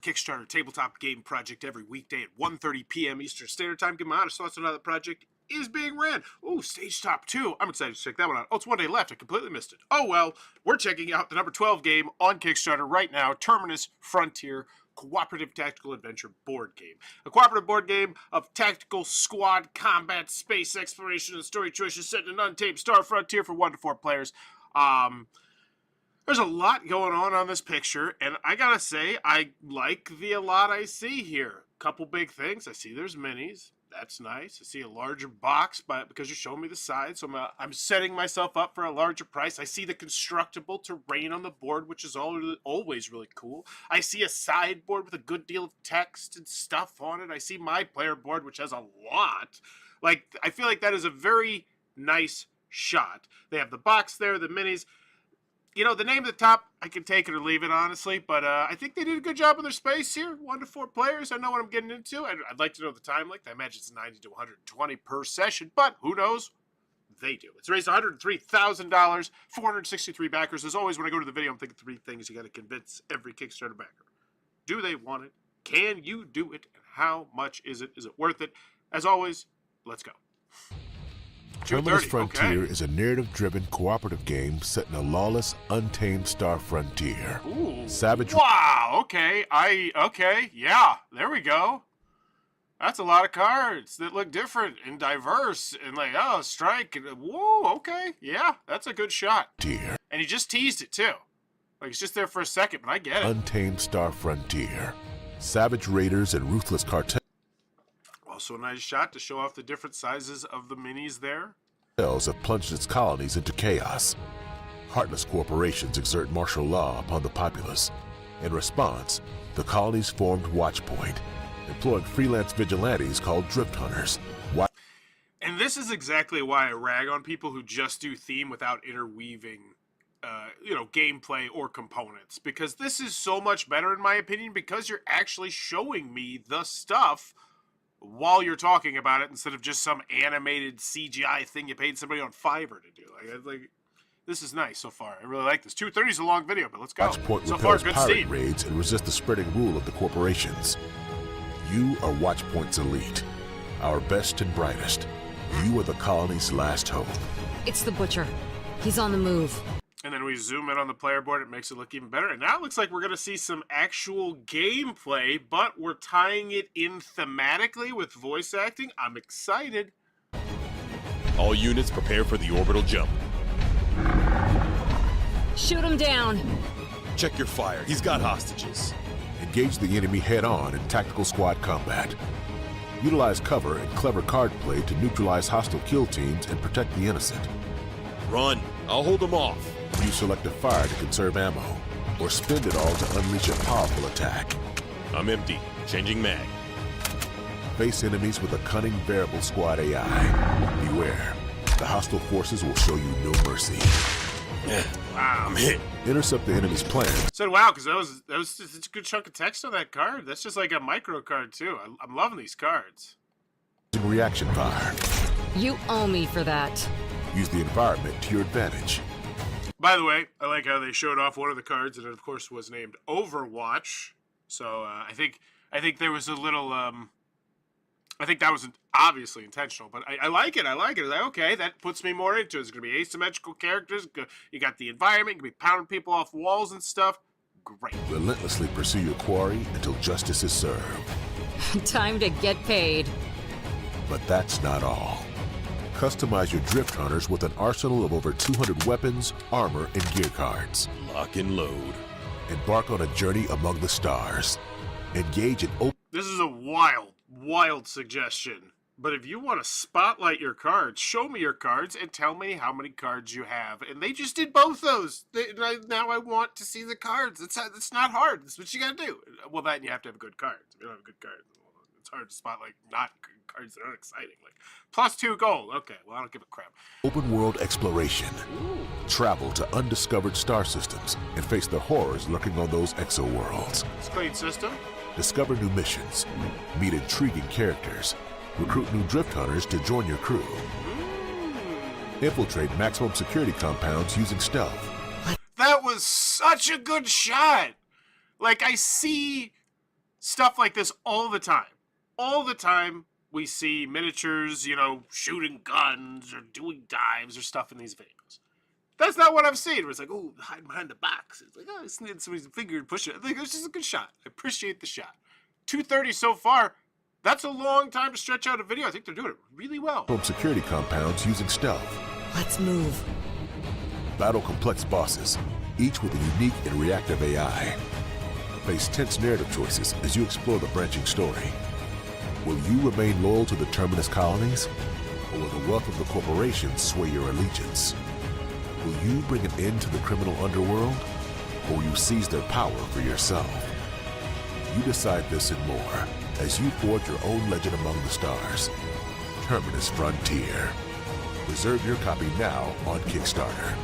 Kickstarter tabletop game project every weekday at 1:30 p.m. Eastern Standard Time. Give my honest thoughts on how the project is being ran. Ooh, stage top 2. I'm excited to check that one out. Oh, it's one day left. I completely missed it. Oh, well, we're checking out the number 12 game on Kickstarter right now, Terminus Frontier, cooperative tactical adventure board game. A cooperative board game of tactical squad combat, space exploration, and story choices set in an untamed star frontier for 1 to 4 players. There's a lot going on this picture, and I gotta say, I like a lot I see here. Couple big things. I see there's minis. That's nice. I see a larger box, but because you're showing me the size, so I'm setting myself up for a larger price. I see the constructible terrain on the board, which is always really cool. I see a sideboard with a good deal of text and stuff on it. I see my player board, which has a lot. Like, I feel like that is a very nice shot. They have the box there, the minis. You know, the name at the top, I can take it or leave it, honestly, but I think they did a good job with their space here. 1 to 4 players, I know what I'm getting into. I'd like to know the time length. I imagine it's 90 to 120 per session, but who knows? They do. It's raised $103,000, 463 backers. As always, when I go to the video, I'm thinking 3 things you got to convince every Kickstarter backer. Do they want it? Can you do it? And how much is it? Is it worth it? As always, let's go. Terminus Frontier is a narrative-driven cooperative game set in a lawless, untamed star frontier. Ooh. Savage. Wow. Okay. Okay. Yeah. There we go. That's a lot of cards that look different and diverse and like, oh, strike. And, whoa. Okay. Yeah. That's a good shot. Frontier. And he just teased it too. Like, it's just there for a second, but I get it. Untamed star frontier. Savage raiders and ruthless cartels. Also a nice shot to show off the different sizes of the minis there. Have plunged its colonies into chaos. Heartless corporations exert martial law upon the populace. In response, the colonies formed Watchpoint, employing freelance vigilantes called drift hunters. And this is exactly why I rag on people who just do theme without interweaving, gameplay or components. Because this is so much better, in my opinion, because you're actually showing me the stuff while you're talking about it, instead of just some animated CGI thing you paid somebody on Fiverr to do. Like this is nice so far. I really like this. 2:30 is a long video, but let's go. Watchpoint so far, repels good pirate scene. raids and resist the spreading rule of the corporations. You are Watchpoint's elite, our best and brightest. You are the colony's last hope. It's the Butcher. He's on the move. And then we zoom in on the player board. It makes it look even better. And now it looks like we're going to see some actual gameplay, but we're tying it in thematically with voice acting. I'm excited. All units prepare for the orbital jump. Shoot him down. Check your fire. He's got hostages. Engage the enemy head-on in tactical squad combat. Utilize cover and clever card play to neutralize hostile kill teams and protect the innocent. Run. I'll hold them off. Use selective fire to conserve ammo, or spend it all to unleash a powerful attack. I'm empty. Changing mag. Face enemies with a cunning variable squad AI. Beware. The hostile forces will show you no mercy. Wow. I'm hit. Intercept the enemy's plans. So wow, because that was just a good chunk of text on that card. That's just like a micro card too. I'm loving these cards. Using reaction fire. You owe me for that. Use the environment to your advantage. By the way, I like how they showed off one of the cards, and it of course was named Overwatch. So I think there was a little. I think that was obviously intentional, but I like it. I like it. Like, okay, that puts me more into it. It's going to be asymmetrical characters. You got the environment. You can be pounding people off walls and stuff. Great. Relentlessly pursue your quarry until justice is served. Time to get paid. But that's not all. Customize your drift hunters with an arsenal of over 200 weapons, armor, and gear cards. Lock and load. Embark on a journey among the stars. Engage in open. This is a wild suggestion. But if you want to spotlight your cards, show me your cards and tell me how many cards you have. And they just did both those. Now I want to see the cards. It's not hard. That's what you got to do. Well, then you have to have good cards. If you don't have good cards, it's hard to spotlight not good cards that aren't exciting. Like +2 gold. Okay, well, I don't give a crap. Open world exploration. Ooh. Travel to undiscovered star systems and face the horrors lurking on those exo-worlds. It's a clean system. Discover new missions. Meet intriguing characters. Recruit new drift hunters to join your crew. Infiltrate maximum security compounds using stealth. That was such a good shot. Like, I see stuff like this all the time. All the time we see miniatures, you know, shooting guns or doing dives or stuff in these videos. That's not what I've seen. Where it's like, oh, hiding behind the box. It's like, oh, I just need somebody's finger to push it. I think it's just a good shot. I appreciate the shot. 2:30 so far. That's a long time to stretch out a video. I think they're doing it really well. Home security compounds using stealth. Let's move. Battle complex bosses, each with a unique and reactive AI. Face tense narrative choices as you explore the branching story. Will you remain loyal to the Terminus colonies, or will the wealth of the corporations sway your allegiance? Will you bring an end to the criminal underworld, or will you seize their power for yourself? You decide this and more as you forge your own legend among the stars. Terminus Frontier. Reserve your copy now on Kickstarter.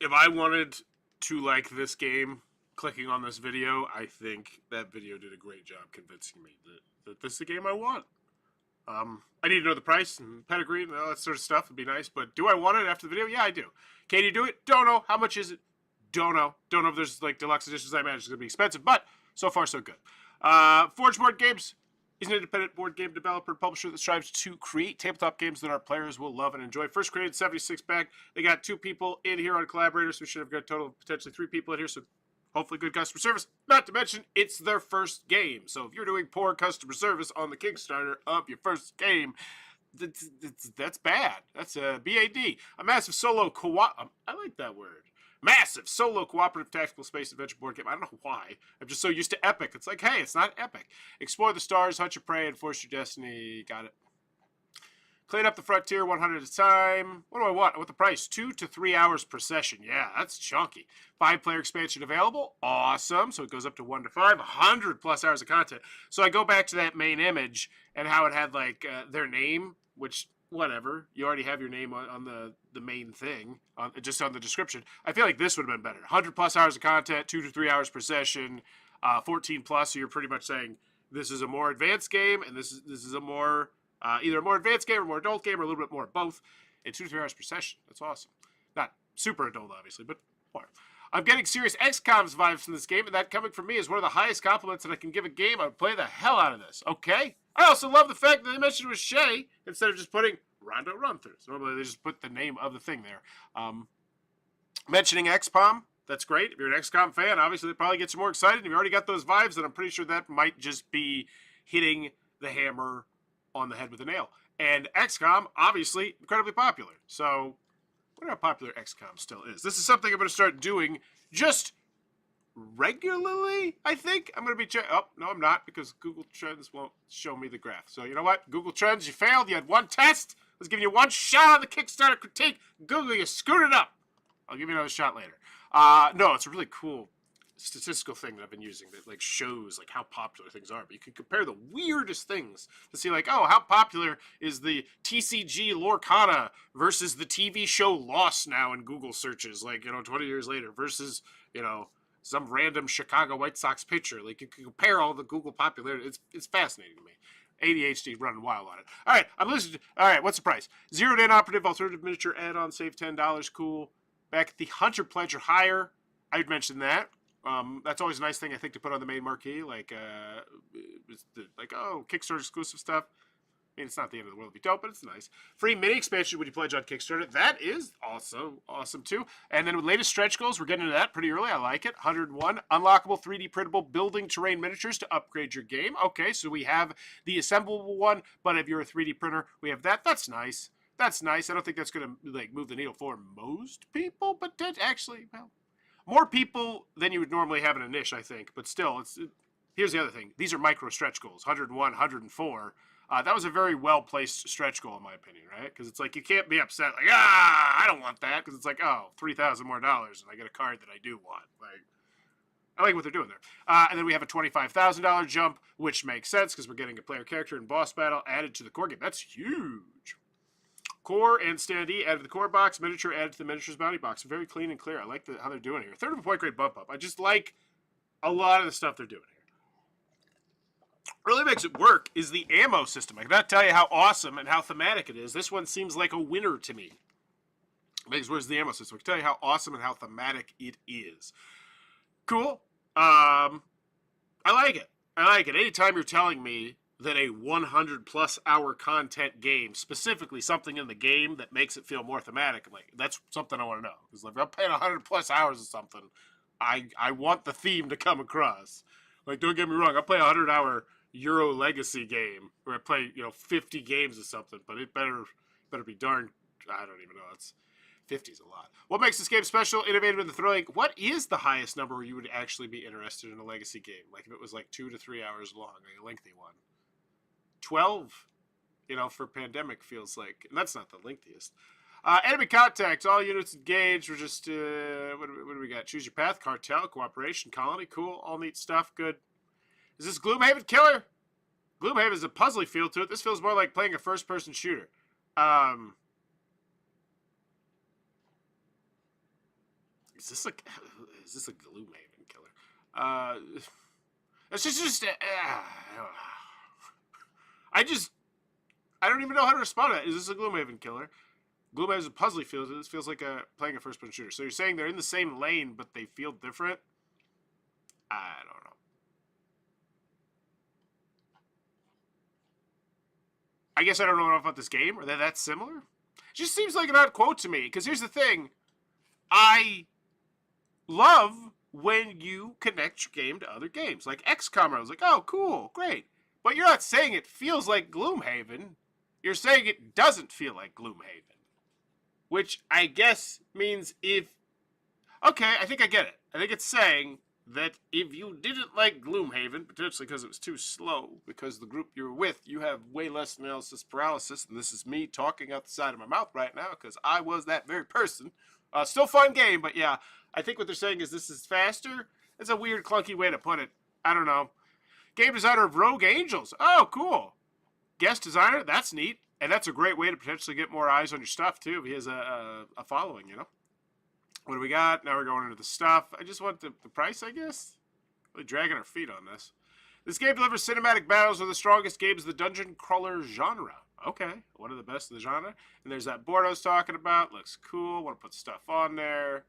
If I wanted to like this game, clicking on this video, I think that video did a great job convincing me that this is the game I want. I need to know the price and pedigree and all that sort of stuff. Would be nice, but do I want it after the video? Yeah, I do. Can you do it? Don't know. How much is it? Don't know. Don't know if there's like deluxe editions. I imagine it's going to be expensive, but so far so good. Forge Board Games is an independent board game developer and publisher that strives to create tabletop games that our players will love and enjoy. First created 76 back. They got 2 people in here on collaborators. We should have got a total of potentially 3 people in here, so hopefully good customer service. Not to mention, it's their first game. So if you're doing poor customer service on the Kickstarter of your first game, that's bad. That's a BAD. A massive solo I like that word. Massive solo cooperative tactical space adventure board game. I don't know why. I'm just so used to epic. It's like, hey, it's not epic. Explore the stars, hunt your prey, enforce your destiny. Got it. Clean up the frontier 100 at a time. What do I want? I want the price. 2 to 3 hours per session. Yeah, that's chunky. 5-player expansion available. Awesome. So it goes up to 1 to 5. 100 plus hours of content. So I go back to that main image and how it had like their name, which whatever. You already have your name on the main thing, just on the description. I feel like this would have been better. 100 plus hours of content, 2 to 3 hours per session, 14 plus. So you're pretty much saying this is a more advanced game, and this is a more either a more advanced game or more adult game or a little bit more of both. And 2 to 3 hours per session. That's awesome. Not super adult, obviously, but more. I'm getting serious XCOM's vibes from this game, and that coming from me is one of the highest compliments that I can give a game. I would play the hell out of this. Okay. I also love the fact that they mentioned it was Shay instead of just putting Rondo Run Through. So normally they just put the name of the thing there. Mentioning XCOM, that's great. If you're an XCOM fan, obviously that probably gets you more excited. If you already got those vibes, then I'm pretty sure that might just be hitting the hammer on the head with a nail. And XCOM, obviously, incredibly popular. So, I wonder how popular XCOM still is. This is something I'm going to start doing just regularly, I think. I'm going to be oh, no, I'm not, because Google Trends won't show me the graph. So, you know what? Google Trends, you failed. You had one test. I was giving you one shot on the Kickstarter critique. Google, you screwed it up. I'll give you another shot later. No, it's a really cool statistical thing that I've been using that like shows like how popular things are. But you can compare the weirdest things to see like, oh, how popular is the TCG Lorcana versus the TV show Lost now in Google searches, like, you know, 20 years later versus, you know, some random Chicago White Sox pitcher. Like, you can compare all the Google popularity. It's fascinating to me. ADHD running wild on it. All right, I'm listening. All right, what's the price? Zeroed in operative alternative miniature add-on, save $10. Cool. Back at the Hunter Pledge or higher. I'd mention that. That's always a nice thing, I think, to put on the main marquee. Like, oh, Kickstarter exclusive stuff. I mean, it's not the end of the world. It'd be dope, but it's nice. Free mini expansion when you pledge on Kickstarter. That is also awesome, too. And then with latest stretch goals, we're getting into that pretty early. I like it. 101. Unlockable 3D printable building terrain miniatures to upgrade your game. Okay, so we have the assemblable one, but if you're a 3D printer, we have that. That's nice. That's nice. I don't think that's going to like move the needle for most people, but actually, well, more people than you would normally have in a niche, I think. But still, here's the other thing. These are micro stretch goals. 101, 104. That was a very well-placed stretch goal, in my opinion, right? Because it's like, you can't be upset, like, I don't want that. Because it's like, oh, $3,000 more, and I get a card that I do want. Like, I like what they're doing there. And then we have a $25,000 jump, which makes sense, because we're getting a player character and boss battle added to the core game. That's huge. Core and standee added to the core box. Miniature added to the miniatures bounty box. Very clean and clear. I like how they're doing it here. Third of a point grade bump up. I just like a lot of the stuff they're doing here. Really makes it work is the ammo system. I cannot tell you how awesome and how thematic it is. This one seems like a winner to me. Where's the ammo system? I can tell you how awesome and how thematic it is. Cool. I like it. I like it. Anytime you're telling me that a 100+ hour content game, specifically something in the game that makes it feel more thematic, I'm like, that's something I want to know. Because if I'm paying 100+ hours of something, I want the theme to come across. Like, don't get me wrong, I play a 100-hour Euro Legacy game, where I play 50 games or something, but it better be darn. I don't even know. It's 50's a lot. What makes this game special, innovative, and thrilling? What is the highest number where you would actually be interested in a legacy game? Like if it was like 2 to 3 hours long, like a lengthy one. 12, for Pandemic feels like, and that's not the lengthiest. Enemy contact, all units engaged. We're just, what do we got? Choose your path, cartel, cooperation, colony, cool, all neat stuff, good. Is this Gloomhaven Killer? Gloomhaven has a puzzly feel to it. This feels more like playing a first-person shooter. Is this a Gloomhaven Killer? It's just I don't even know how to respond to that. Is this a Gloomhaven Killer? Gloomhaven has a puzzly feel. This feels like playing a first-person shooter. So you're saying they're in the same lane, but they feel different? I don't know. I guess I don't know enough about this game. Are they that similar? It just seems like an odd quote to me. Because here's the thing. I love when you connect your game to other games. Like XCOM, I was like, oh, cool, great. But you're not saying it feels like Gloomhaven. You're saying it doesn't feel like Gloomhaven. Which I guess means okay, I think I get it. I think it's saying that if you didn't like Gloomhaven, potentially because it was too slow, because the group you're with, you have way less analysis paralysis, and this is me talking out the side of my mouth right now, because I was that very person. Still fun game, but yeah, I think what they're saying is this is faster. It's a weird, clunky way to put it. I don't know. Game designer of Rogue Angels. Oh, cool. Guest designer, that's neat. And that's a great way to potentially get more eyes on your stuff, too, if he has a following, What do we got? Now we're going into the stuff. I just want the price, I guess. Really dragging our feet on this. This game delivers cinematic battles with the strongest games of the dungeon crawler genre. Okay, one of the best of the genre. And there's that board I was talking about. Looks cool. Want to put stuff on there.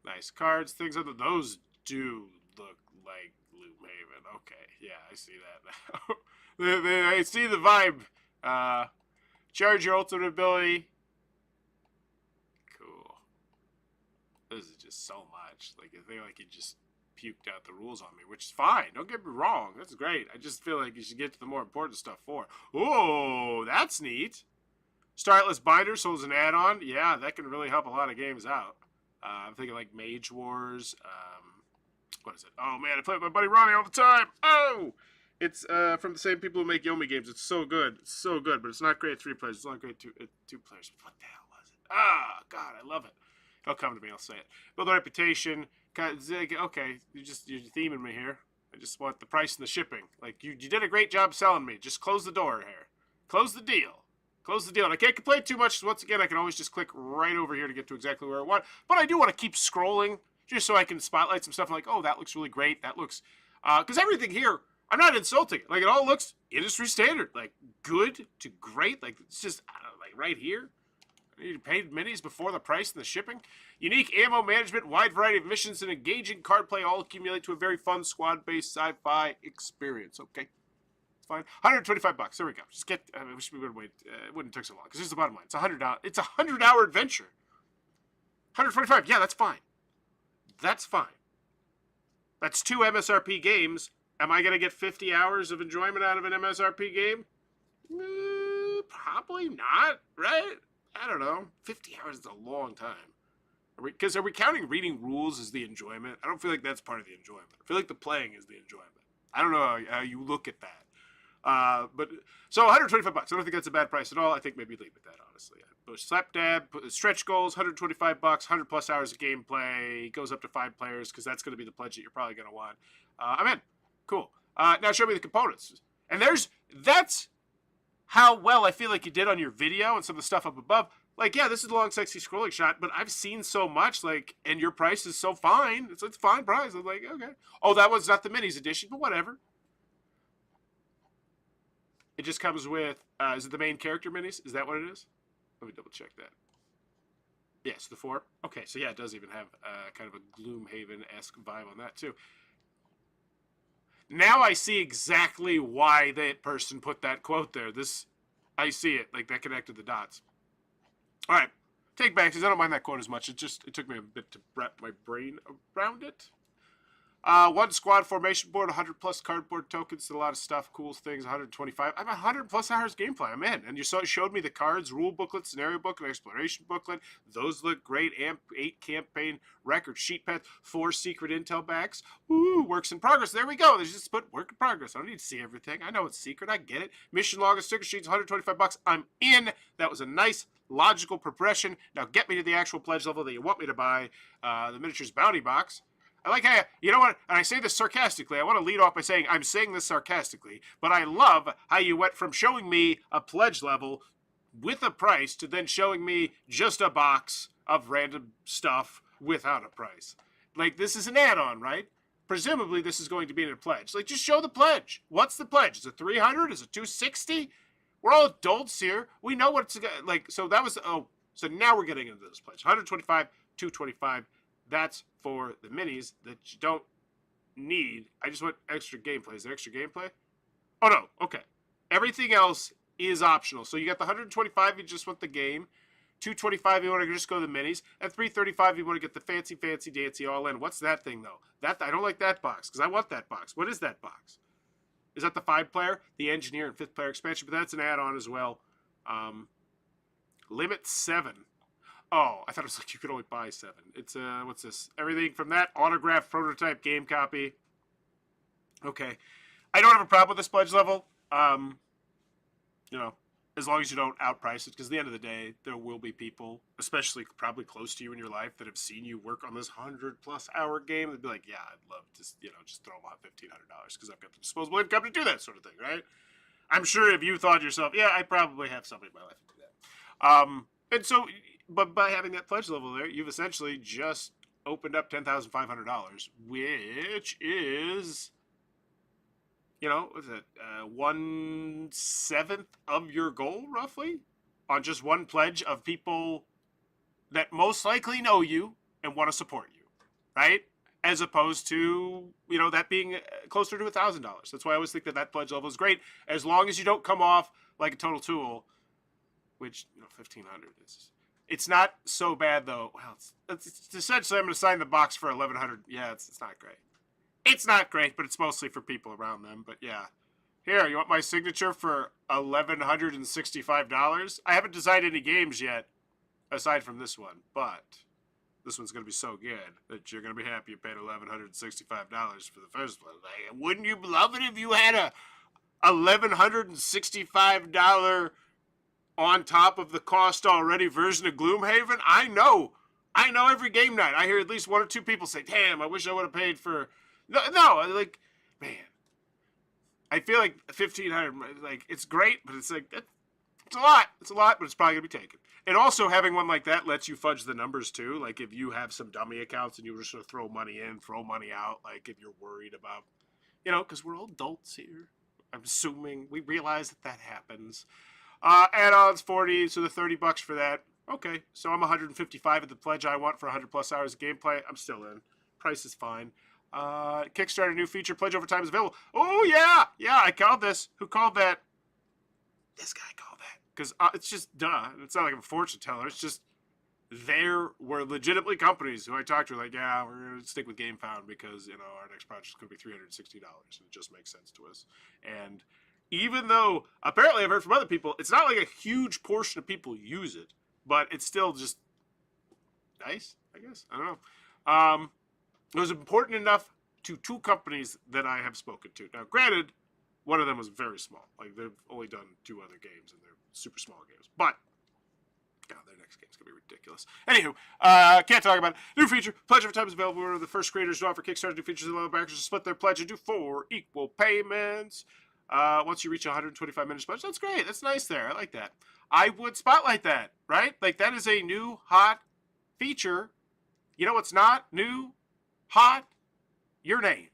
Nice cards. Things other. Those do look like Gloomhaven. Okay, yeah, I see that now. I see the vibe. Charge your ultimate ability. Cool. This is just so much. Like, I feel like you just puked out the rules on me, which is fine. Don't get me wrong. That's great. I just feel like you should get to the more important stuff for. Oh, that's neat. Startless Binder, so as an add-on. Yeah, that can really help a lot of games out. I'm thinking like Mage Wars. What is it? Oh, man, I play with my buddy Ronnie all the time. Oh! It's from the same people who make Yomi games. It's so good. It's so good, but it's not great at 3 players. It's not great at 2 players. What the hell was it? Ah, God, I love it. It'll come to me. I'll say it. Build a reputation. Okay, you're theming me here. I just want the price and the shipping. Like, you did a great job selling me. Just close the door here. Close the deal. Close the deal. And I can't complain too much. Once again, I can always just click right over here to get to exactly where I want. But I do want to keep scrolling just so I can spotlight some stuff. Like, oh, that looks really great. That looks... Because everything here, I'm not insulting it. Like, it all looks industry standard. Like, good to great. Like, it's just, I don't know, like, right here. You paid minis before the price and the shipping. Unique ammo management, wide variety of missions, and engaging card play all accumulate to a very fun squad-based sci-fi experience. Okay, it's fine. $125. There we go. Just get. I wish we would wait. It wouldn't take so long because here's the bottom line. It's $100. It's a $100 adventure. $125. Yeah, that's fine. That's fine. That's 2 MSRP games. Am I gonna get 50 hours of enjoyment out of an MSRP game? Probably not. Right? I don't know. 50 hours is a long time. Are we counting reading rules as the enjoyment? I don't feel like that's part of the enjoyment. I feel like the playing is the enjoyment. I don't know how you look at that. But so $125. I don't think that's a bad price at all. I think maybe leave it at that, honestly. Slap dab, stretch goals, $125, 100+ hours of gameplay. Goes up to 5 players because that's going to be the pledge that you're probably going to want. I'm in. Cool. Now show me the components. And that's how well I feel like you did on your video and some of the stuff up above. Like, yeah, this is a long, sexy scrolling shot, but I've seen so much, like, and your price is so fine. It's a fine price. I'm like, okay. Oh, that was not the minis edition, but whatever. It just comes with, is it the main character minis? Is that what it is? Let me double check that. Yes, the 4. Okay, so yeah, it does even have kind of a Gloomhaven-esque vibe on that, too. Now I see exactly why that person put that quote there. I see it. Like, that connected the dots. All right. Take back, because I don't mind that quote as much. It took me a bit to wrap my brain around it. One squad formation board, 100 plus cardboard tokens, a lot of stuff, cool things, 125. I'm 100 plus hours gameplay. I'm in. And you showed me the cards, rule booklet, scenario booklet, exploration booklet. Those look great. AMP 8 campaign record sheet pad, 4 secret intel backs. Ooh, works in progress. There we go. They just put work in progress. I don't need to see everything. I know it's secret. I get it. Mission log and sticker sheets, $125. I'm in. That was a nice, logical progression. Now get me to the actual pledge level that you want me to buy. The miniatures bounty box. I like how, you know what, and I say this sarcastically. I want to lead off by saying I'm saying this sarcastically, but I love how you went from showing me a pledge level with a price to then showing me just a box of random stuff without a price. Like, this is an add-on, right? Presumably, this is going to be in a pledge. Like, just show the pledge. What's the pledge? Is it 300? Is it 260? We're all adults here. We know what it's like. So that was, so now we're getting into this pledge. 125, 225. That's for the minis that you don't need. I just want extra gameplay. Is there extra gameplay? Oh, no. Okay. Everything else is optional. So you got the 125, you just want the game. 225, you want to just go to the minis. And 335, you want to get the fancy, dancy all in. What's that thing, though? I don't like that box, because I want that box. What is that box? Is that the 5-player, the engineer, and 5th player expansion? But that's an add-on as well. Limit 7. Oh, I thought it was like you could only buy 7. It's, what's this? Everything from that, autograph, prototype, game copy. Okay. I don't have a problem with this pledge level. You know, as long as you don't outprice it, because at the end of the day, there will be people, especially probably close to you in your life, that have seen you work on this 100-plus hour game. They'd be like, yeah, I'd love to, just throw them out $1,500 because I've got the disposable income to do that sort of thing, right? I'm sure if you thought to yourself, yeah, I probably have somebody in my life to do that. And so, but by having that pledge level there, you've essentially just opened up $10,500, which is, what's it, 1/7 of your goal, roughly, on just one pledge of people that most likely know you and want to support you, right? As opposed to, that being closer to $1,000. That's why I always think that pledge level is great, as long as you don't come off like a total tool, which, 1,500 is. It's not so bad, though. Well, it's essentially I'm going to sign the box for 1,100. Yeah, it's not great. It's not great, but it's mostly for people around them. But yeah. Here, you want my signature for $1,165? I haven't designed any games yet, aside from this one. But this one's going to be so good that you're going to be happy you paid $1,165 for the first one. Like, wouldn't you love it if you had a $1,165 on top of the cost already version of Gloomhaven? I know every game night I hear at least one or two people say, damn, I wish I would have paid for... No, like, man, I feel like 1,500, like, it's great, but it's like, it's a lot, but it's probably going to be taken. And also having one like that lets you fudge the numbers too. Like, if you have some dummy accounts and you just sort of throw money in, throw money out, like if you're worried about, because we're all adults here. I'm assuming we realize that happens. Add-ons 40, so the $30 for that. Okay, so I'm 155 at the pledge I want for 100 plus hours of gameplay. I'm still in. Price is fine. Kickstarter new feature, pledge overtime is available. Oh yeah, I called this. Who called that? This guy called that. Because it's just duh. It's not like I'm a fortune teller. It's just there were legitimately companies who I talked to like, yeah, we're going to stick with GameFound because, our next project is going to be $360 and it just makes sense to us. And even though apparently I've heard from other people, it's not like a huge portion of people use it, but it's still just nice, I guess. I don't know. It was important enough to 2 companies that I have spoken to. Now, granted, one of them was very small. Like, they've only done 2 other games, and they're super small games. But, yeah, their next game's going to be ridiculous. Anywho, can't talk about it. New feature, pledge overtime is available. We're the first creators to offer Kickstarter new features and allow backers to split their pledge and do 4 equal payments. Once you reach 125 minutes pledge, that's great. That's nice there. I like that. I would spotlight that, right? Like, that is a new, hot feature. You know what's not new? Hot, your name,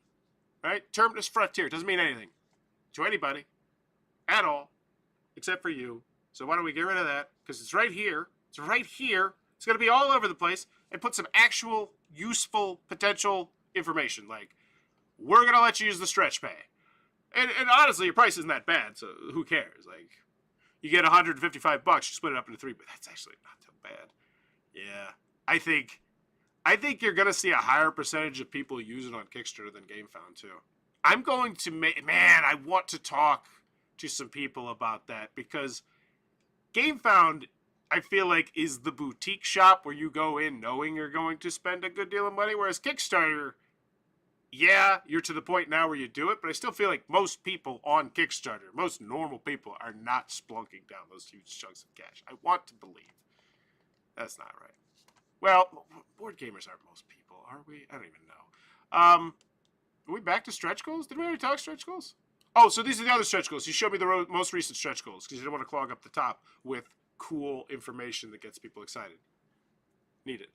right? Terminus Frontier doesn't mean anything to anybody at all, except for you. So why don't we get rid of that? Because it's right here. It's right here. It's going to be all over the place and put some actual useful potential information like we're going to let you use the stretch pay. And honestly, your price isn't that bad, so who cares? Like, you get $155, you split it up into 3, but that's actually not too bad. Yeah, I think you're going to see a higher percentage of people use it on Kickstarter than GameFound, too. I'm going to I want to talk to some people about that, because GameFound, I feel like, is the boutique shop where you go in knowing you're going to spend a good deal of money, whereas Kickstarter, yeah, you're to the point now where you do it, but I still feel like most people on Kickstarter, most normal people, are not splunking down those huge chunks of cash. I want to believe. That's not right. Well, board gamers aren't most people, are we? I don't even know. Are we back to stretch goals? Did we already talk stretch goals? Oh, so these are the other stretch goals. You showed me the most recent stretch goals because you didn't want to clog up the top with cool information that gets people excited. Need it.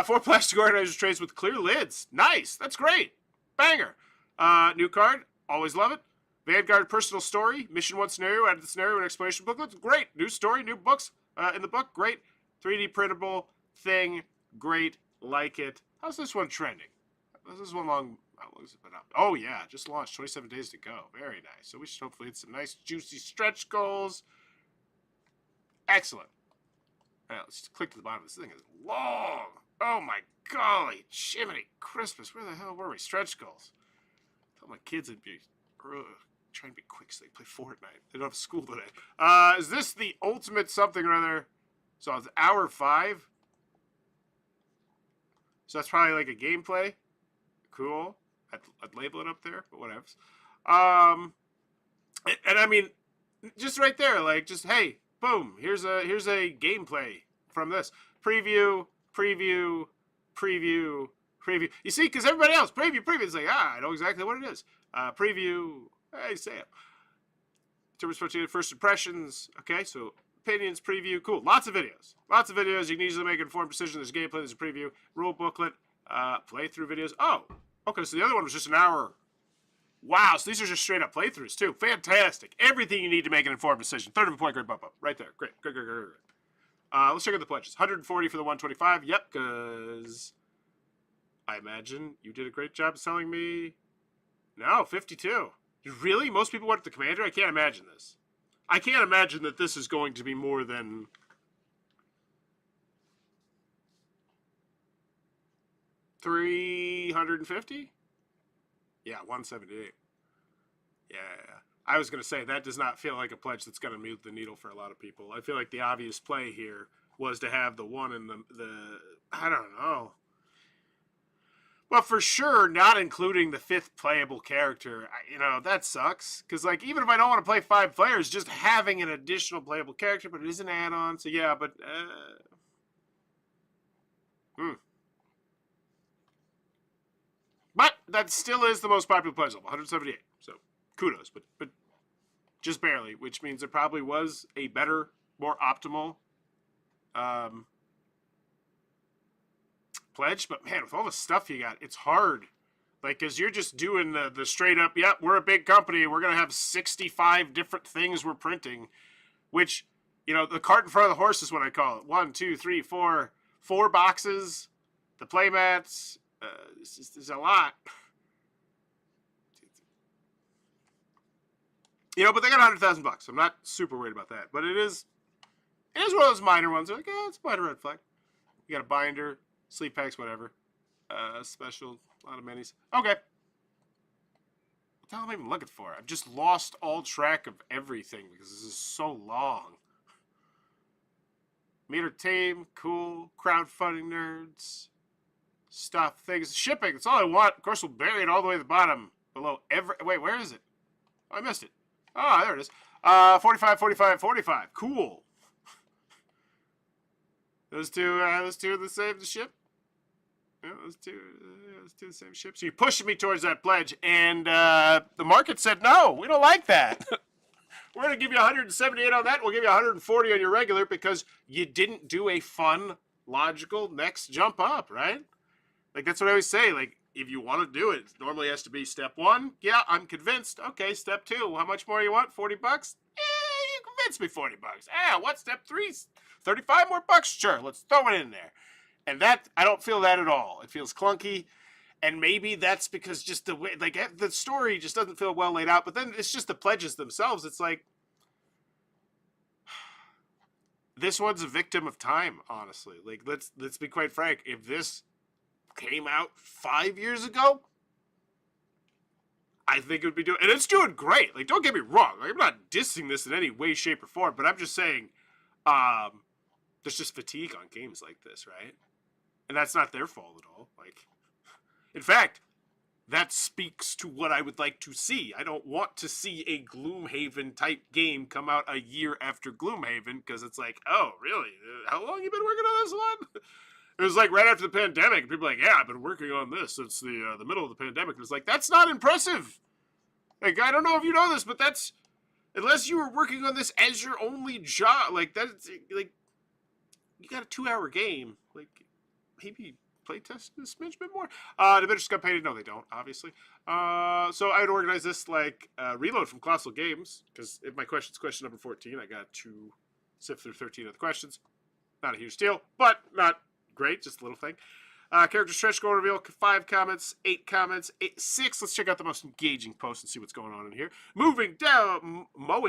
4 plastic organizer trays with clear lids. Nice. That's great. Banger. New card. Always love it. Vanguard personal story. Mission 1 scenario. Added the scenario and explanation booklet. Great. New story. New books in the book. Great. 3D printable thing. Great. Like it. How's this one trending? This is one long. How long has it been up? Oh, yeah. Just launched. 27 days to go. Very nice. So we should hopefully hit some nice, juicy stretch goals. Excellent. All right, let's just click to the bottom. This thing is long. Oh, my golly. Jiminy Christmas. Where the hell were we? Stretch goals. I thought my kids would be trying to be quick so they play Fortnite. They don't have school today. Is this the ultimate something or other? So it's hour 5. So that's probably like a gameplay. Cool. I'd label it up there, but whatever. And I mean, just right there, like, just, hey, boom, here's a gameplay from this. Preview. You see, because everybody else, preview, is like, I know exactly what it is. Preview, hey, Sam. Terminus Frontier, first impressions. Okay, so opinions, preview, cool. Lots of videos. You can easily make an informed decision. There's a gameplay, there's a preview, rule booklet, playthrough videos. Oh, okay, so the other one was just an hour. Wow, so these are just straight up playthroughs too. Fantastic. Everything you need to make an informed decision. Third of a point grade bump up. Right there. Great. Let's check out the pledges. 140 for the 125. Yep, because I imagine you did a great job selling me. No, 52. Really? Most people want the commander? I can't imagine this. I can't imagine that this is going to be more than... $350? Yeah, 178. Yeah. I was going to say, that does not feel like a pledge that's going to move the needle for a lot of people. I feel like the obvious play here was to have the one in the I don't know. Well, for sure, not including the 5th playable character, that sucks. Because, like, even if I don't want to play 5 players, just having an additional playable character, but it is an add-on, so yeah, but, But that still is the most popular pledge level, 178. So kudos, but just barely, which means there probably was a better, more optimal pledge. But man, with all the stuff you got, it's hard. Like, because you're just doing the straight up, yep, we're a big company. We're going to have 65 different things we're printing, which, the cart in front of the horse is what I call it. 1, 2, 3, 4 boxes, the playmats. There's a lot. But they got $100,000. I'm not super worried about that. But it is one of those minor ones. They're like, it's a minor red flag. You got a binder, sleep packs, whatever. Special, a lot of minis. Okay. What the hell am I even looking for? I've just lost all track of everything because this is so long. Meter tame, cool, crowdfunding nerds. Stuff, things, shipping, that's all I want. Of course, we'll bury it all the way to the bottom below wait, where is it? Oh, I missed it. Oh, there it is. 45. Cool. Those two are the same ship. Yeah, those two the same ship. So you're pushing me towards that pledge, and the market said, no, we don't like that. We're going to give you 178 on that. We'll give you 140 on your regular because you didn't do a fun, logical next jump up, right? Like, that's what I always say. Like, if you want to do it, it normally has to be step 1. Yeah, I'm convinced. Okay, step 2. How much more you want? 40 bucks? Yeah, you convinced me 40 bucks. What's step 3? 35 more bucks? Sure, let's throw it in there. And that, I don't feel that at all. It feels clunky. And maybe that's because just the way, like, the story just doesn't feel well laid out. But then it's just the pledges themselves. It's like, this one's a victim of time, honestly. Like, let's be quite frank. If this came out 5 years ago, I think it would be doing, and it's doing great. Like, don't get me wrong. Like, I'm not dissing this in any way, shape, or form, but I'm just saying, there's just fatigue on games like this, right? And that's not their fault at all. Like, in fact, that speaks to what I would like to see. I don't want to see a Gloomhaven type game come out a year after Gloomhaven, because it's like, oh, really? How long have you been working on this one? It was like right after the pandemic. People were like, yeah, I've been working on this since the middle of the pandemic. It was like, that's not impressive. Like, I don't know if you know this, but that's, unless you were working on this as your only job, like, that's, like, you got a 2-hour game. Like, maybe playtest a smidge bit more. The bidders got paid. No, they don't, obviously. So I would organize this like Reload from Colossal Games, because if my question's question number 14, I got to sift through 13 of the questions. Not a huge deal, but not great, just a little thing. Character stretch goal reveal, 5 comments, 8 comments, 6. Let's check out the most engaging post and see what's going on in here. Mowing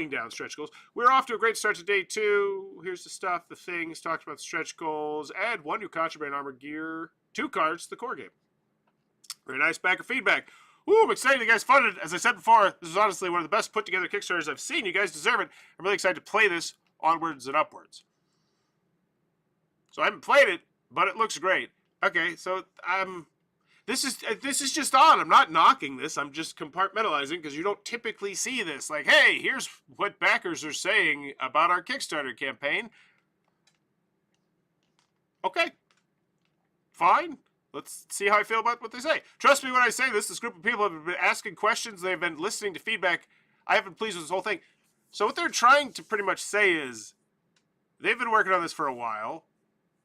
down stretch goals. We're off to a great start to day 2. Here's the stuff, the things, talked about the stretch goals. Add 1 new contraband armor gear, 2 cards to the core game. Very nice backer feedback. Ooh, I'm excited you guys funded. As I said before, this is honestly one of the best put together Kickstarters I've seen. You guys deserve it. I'm really excited to play this onwards and upwards. So I haven't played it, but it looks great. Okay, so this is just odd. I'm not knocking this. I'm just compartmentalizing, because you don't typically see this. Like, hey, here's what backers are saying about our Kickstarter campaign. Okay, fine. Let's see how I feel about what they say. Trust me when I say this. This group of people have been asking questions. They've been listening to feedback. I haven't been pleased with this whole thing. So what they're trying to pretty much say is they've been working on this for a while,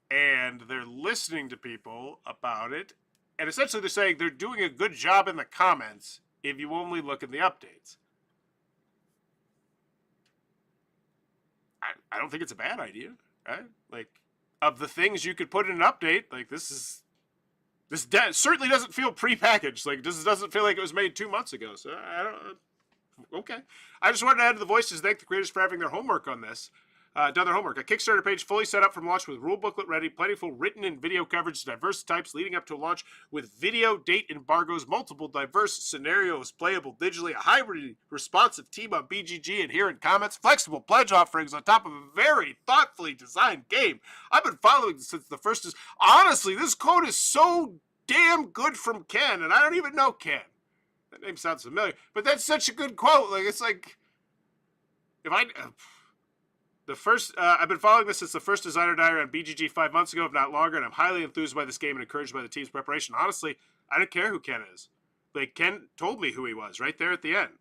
and they're listening to people about it, and essentially they're saying they're doing a good job in the comments if you only look at the updates. I don't think it's a bad idea, right? Like, of the things you could put in an update, like, this certainly doesn't feel prepackaged. Like, this doesn't feel like it was made 2 months ago, so I don't, okay. I just wanted to add to the voices, thank the creators for having their homework on this. Done their homework. A Kickstarter page fully set up from launch with rule booklet ready, plentiful written and video coverage, diverse types leading up to a launch with video, date embargoes, multiple diverse scenarios playable digitally, a hybrid responsive team on BGG and here in comments, flexible pledge offerings on top of a very thoughtfully designed game. I've been following this since the first. Honestly, this quote is so damn good from Ken, and I don't even know Ken. That name sounds familiar, but that's such a good quote. Like, it's like, if I... I've been following this since the first designer diary on BGG 5 months ago, if not longer, and I'm highly enthused by this game and encouraged by the team's preparation. Honestly, I don't care who Ken is. Like, Ken told me who he was right there at the end.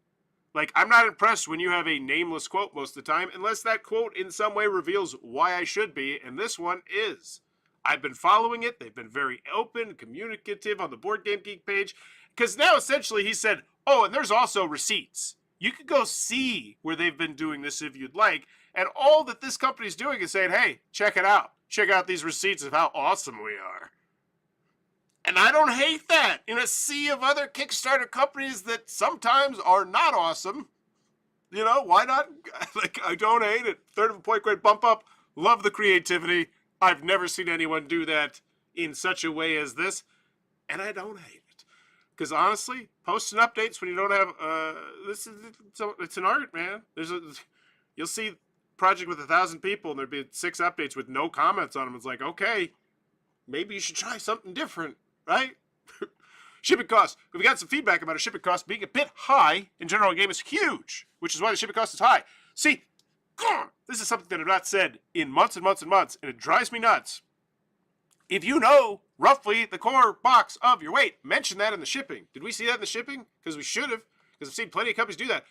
Like, I'm not impressed when you have a nameless quote most of the time, unless that quote in some way reveals why I should be, and this one is. I've been following it. They've been very open, communicative on the Board Game Geek page, because now essentially he said, oh, and there's also receipts. You could go see where they've been doing this if you'd like. And all that this company's doing is saying, hey, check it out. Check out these receipts of how awesome we are. And I don't hate that in a sea of other Kickstarter companies that sometimes are not awesome. You know, why not? Like, I don't hate it. Third of a point grade bump up. Love the creativity. I've never seen anyone do that in such a way as this. And I don't hate it. Because honestly, posting updates when you don't have, it's an art, man. You'll see project with 1,000 people and there'd be 6 updates with no comments on them. It's like, okay, maybe you should try something different, right? Shipping costs. We got some feedback about a shipping cost being a bit high in general. Game is huge, which is why the shipping cost is high. See, this is something that I've not said in months and months and months, and it drives me nuts. If you know roughly the core box of your weight, mention that in the shipping. Did we see that in the shipping? Because we should have, because I've seen plenty of companies do that.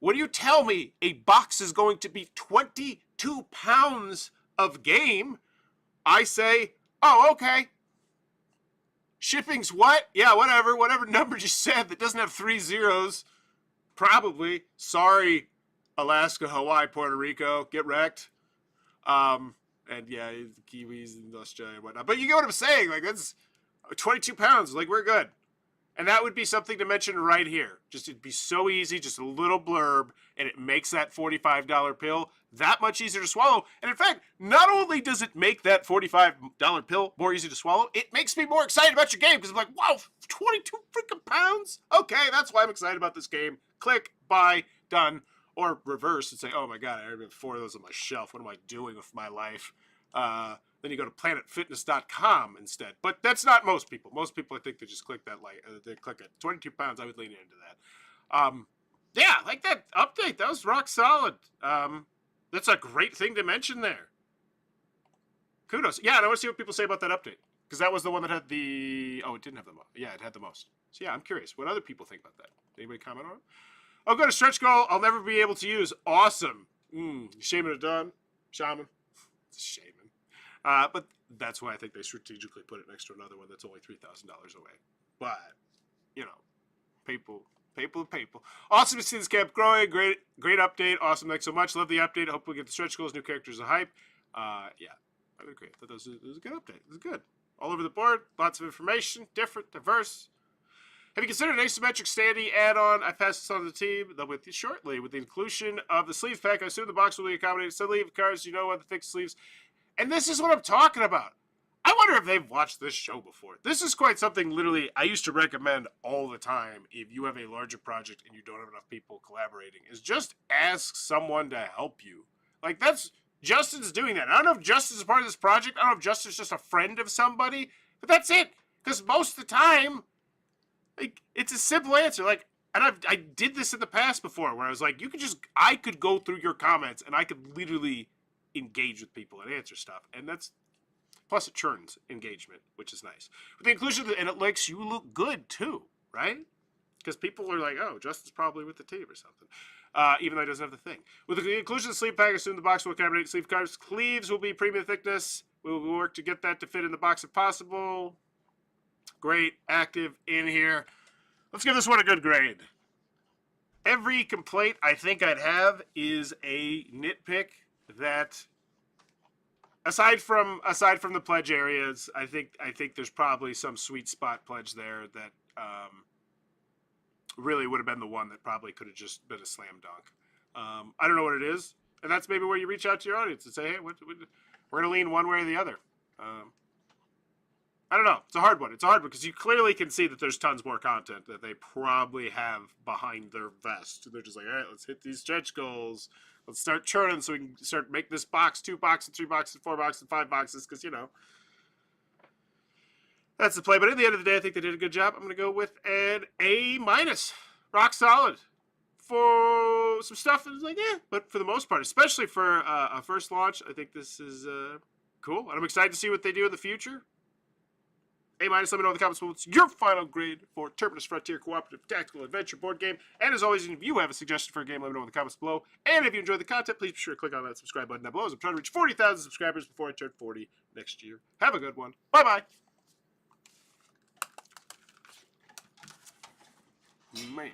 When you tell me a box is going to be 22 pounds of game, I say, oh, okay. Shipping's what? Yeah, whatever number you said that doesn't have 3 zeros. Probably. Sorry, Alaska, Hawaii, Puerto Rico. Get wrecked. And yeah, Kiwis and Australia and whatnot. But you get what I'm saying. Like, 22 pounds, like, we're good. And that would be something to mention right here. Just, it'd be so easy, just a little blurb, and it makes that $45 pill that much easier to swallow. And in fact, not only does it make that $45 pill more easy to swallow, it makes me more excited about your game, because I'm like, wow, 22 freaking pounds? Okay, that's why I'm excited about this game. Click, buy, done. Or reverse and say, oh my god, I already have 4 of those on my shelf. What am I doing with my life? Then you go to planetfitness.com instead. But that's not most people. Most people, I think, they just click that they click it. 22 pounds, I would lean into that. Yeah, like that update. That was rock solid. That's a great thing to mention there. Kudos. Yeah, and I want to see what people say about that update. Because that was the one that had the... Oh, it didn't have the most. Yeah, it had the most. So yeah, I'm curious. What other people think about that? Anybody comment on it? Oh, got a stretch goal I'll never be able to use. Awesome. Shaman of Dawn. Shaman. It's a shaman. But that's why I think they strategically put it next to another one that's only $3,000 away. But, you know, people. Awesome to see this camp growing. Great update. Awesome. Thanks so much. Love the update. Hope we get the stretch goals, new characters, a hype. Yeah, I agree. I thought it was a good update. It was good. All over the board. Lots of information. Different, diverse. Have you considered an asymmetric standee add-on? I passed this on to the team. They'll with you shortly. With the inclusion of the sleeve pack, I assume the box will be accommodated. Sleeve cards, you know what the thick sleeves. And this is what I'm talking about. I wonder if they've watched this show before. This is quite something literally I used to recommend all the time if you have a larger project and you don't have enough people collaborating, is just ask someone to help you. Like, that's... Justin's doing that. I don't know if Justin's part of this project. I don't know if Justin's just a friend of somebody. But that's it. Because most of the time... Like, it's a simple answer. Like, and I did this in the past before, where I was like, I could go through your comments, and I could literally engage with people and answer stuff. And that's, plus it churns engagement, which is nice. With the inclusion, and it makes you look good, too, right? Because people are like, oh, Justin's probably with the team or something. Even though he doesn't have the thing. With the inclusion of the sleeve pack, I assume the box will accommodate sleeve cards. Sleeves will be premium thickness. We will work to get that to fit in the box if possible. Great, active, in here. Let's give this one a good grade. Every complaint I think I'd have is a nitpick that, aside from the pledge areas, I think there's probably some sweet spot pledge there that really would have been the one that probably could have just been a slam dunk. I don't know what it is, and that's maybe where you reach out to your audience and say, hey, we're going to lean one way or the other. I don't know. It's a hard one. It's a hard one because you clearly can see that there's tons more content that they probably have behind their vest. They're just like, all right, let's hit these stretch goals. Let's start churning so we can start make this box 2 boxes, 3 boxes, 4 boxes, 5 boxes because, you know, that's the play. But at the end of the day, I think they did a good job. I'm going to go with an A-. Rock solid. For some stuff that's like, yeah, but for the most part, especially for a first launch, I think this is cool. And I'm excited to see what they do in the future. A-. Let me know in the comments what's your final grade for Terminus Frontier Cooperative Tactical Adventure board game. And as always, if you have a suggestion for a game, let me know in the comments below. And if you enjoyed the content, please be sure to click on that subscribe button down below. As I'm trying to reach 40,000 subscribers before I turn 40 next year. Have a good one. Bye-bye. Man.